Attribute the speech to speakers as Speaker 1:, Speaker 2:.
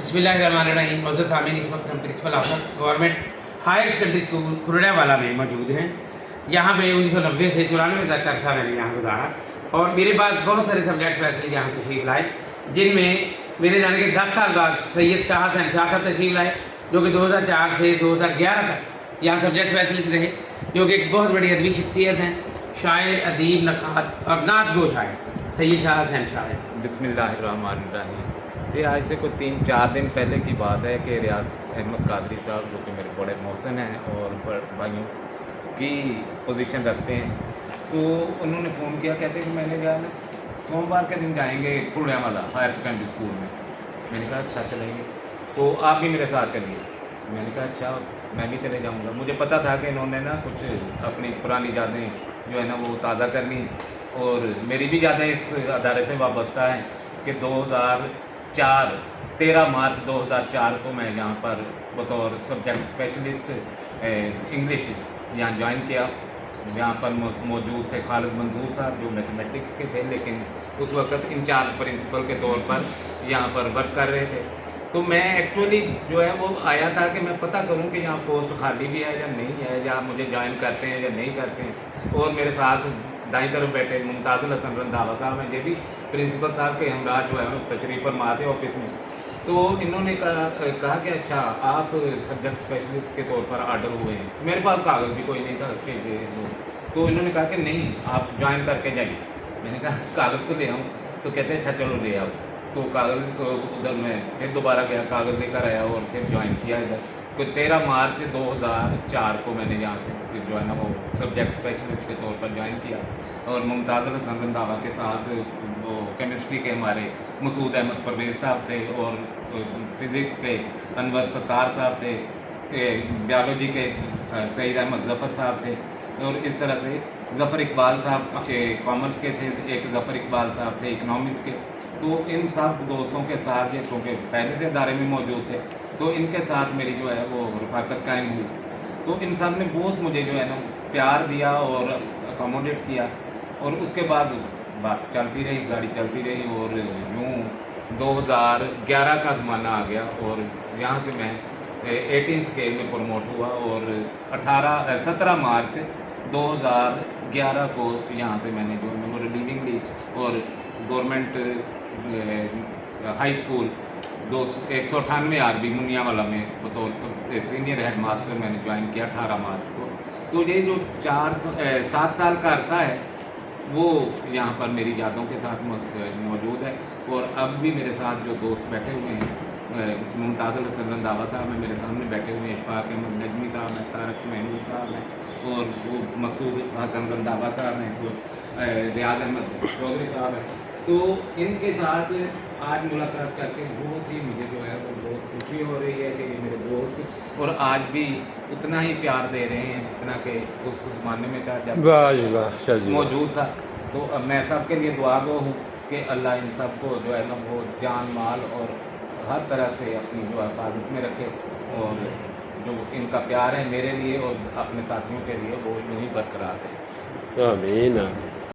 Speaker 1: बिस्मिल्लाहिर्रहमानिर्रहीम। मौजूद सामीन, इस वक्त हम principal office government higher secondary school Khurrianwala में मौजूद हैं। यहाँ पे 1990 से 94 तक का अर्सा मैंने यहाँ गुजारा और मेरे बाद बहुत सारे सब्जेक्ट स्पेशलिस्ट यहाँ तशरीफ़ लाए, जिनमें मेरे जाने के 10 साल बाद सैयद शाह हसन शाह साहब तशरीफ़ लाए, जो कि 2004 से 2011 तक यहाँ सब्जेक्ट स्पेशलिस्ट रहे, जो कि एक बहुत बड़ी अदबी शख्सियत हैं, शायर, अदीब, नक़ाद और नात गो शायर सैयद शाह हसन शाह।
Speaker 2: बिस्मिल्लाहिर्रहमानिर्रहीम। ये आज से कोई 3-4 दिन पहले की बात है कि रियाज अहमद कादरी साहब, जो कि मेरे बड़े मोहसिन हैं और भाइयों की पोजीशन रखते हैं, तो उन्होंने फ़ोन किया, कहते कि मैंने जो है ना सोमवार के दिन जाएंगे खुरड़ियावाला हायर सेकेंडरी स्कूल में। मैंने कहा अच्छा चलेंगे, तो आप भी मेरे साथ चलिए। मैंने कहा अच्छा मैं भी चले जाऊंगा। मुझे पता था कि इन्होंने ना कुछ अपनी पुरानी यादें जो है ना वो ताज़ा करनी, और मेरी भी यादें इस अदारे से वाबस्ता हैं कि 13 मार्च 2004 को मैं यहाँ पर बतौर सब्जेक्ट स्पेशलिस्ट इंग्लिश यहाँ ज्वाइन किया। यहाँ पर मौजूद थे खालिद मंजूर साहब, जो मैथमेटिक्स के थे, लेकिन उस वक़्त इंचार्ज प्रिंसिपल के तौर पर यहाँ पर वर्क कर रहे थे। तो मैं एक्चुअली जो है वो आया था कि मैं पता करूं कि यहाँ पोस्ट खाली भी है या नहीं है, या मुझे ज्वाइन करते हैं या नहीं करते हैं। और मेरे साथ दाईं तरफ बैठे मुमताज़ुल हसन रंधावा साहब हैं, ये भी प्रिंसिपल साहब के हमरा जो है तशरीफ़ फरमा थे ऑफिस में। तो इन्होंने कहा कि अच्छा आप सब्जेक्ट स्पेशलिस्ट के तौर पर आर्डर हुए हैं। मेरे पास कागज़ भी कोई नहीं था कि तो इन्होंने कहा कि नहीं आप ज्वाइन करके जाइए। मैंने कहा कागज़ तो ले आऊँ, तो कहते अच्छा चलो ले आओ। तो कागज़ तो उधर मैं फिर दोबारा गया, कागज़ लेकर आया और फिर ज्वाइन किया इधर। कोई 13 मार्च 2004 को मैंने यहाँ से जो है ना वो सब्जेक्ट स्पेशलिस्ट के तौर पर ज्वाइन किया, और मुमताज़ुल हसन रंधावा के साथ वो केमिस्ट्री के हमारे मसूद अहमद परवेज़ साहब थे, और फ़िज़िक्स के अनवर सत्तार साहब थे, बायोलॉजी के सईद अहमद ज़फ़र साहब थे, और इस तरह से ज़फ़र इकबाल साहब कॉमर्स के थे, एक ज़फ़र इकबाल साहब थे इकनॉमिक्स के। तो इन सब दोस्तों के साथ, ये क्योंकि पहले से अदारे में मौजूद थे, तो इनके साथ मेरी जो है वो रफ़ाकत कायम हुई। तो इन सब ने बहुत मुझे जो है ना प्यार दिया और अकोमोडेट किया, और उसके बाद बात चलती रही, गाड़ी चलती रही, और यूँ 2011 का ज़माना आ गया, और यहाँ से मैं 18 स्केल में प्रमोट हुआ, और 17 मार्च 2011 को यहाँ से मैंने जो है रिलीविंग ली, और गवर्नमेंट हाई स्कूल 198 आरबी मुनियावाला में बतौर सीनियर हेड मास्टर मैंने ज्वाइन किया 18 मार्च को। तो ये जो 7 साल का अरसा है वो यहाँ पर मेरी यादों के साथ मौजूद है, और अब भी मेरे साथ जो दोस्त बैठे हुए हैं, मुमताज़ुल हसन रंधावा साहब हैं मेरे सामने बैठे हुए हैं, इशफाक अहमद नजमी साहब हैं, तारक महमूद साहब हैं, और वो मकसूद हसन रंधावा साहब हैं, वो रियाज अहमद चौधरी साहब हैं। तो इनके साथ आज मुलाकात करके बहुत ही मुझे जो है वो बहुत खुशी हो रही है कि ये मेरे दोस्त और आज भी उतना ही प्यार दे रहे हैं जितना कि उस ज़माने में था जब मौजूद था। तो अब मैं सबके लिए दुआ गो हूँ कि अल्लाह इन सब को जो है ना वो जान माल और हर तरह से अपनी जो हिफाजत में रखे, और जो इनका प्यार है मेरे लिए और अपने साथियों के लिए वो यूँ ही बरकरार है।
Speaker 3: आमीन।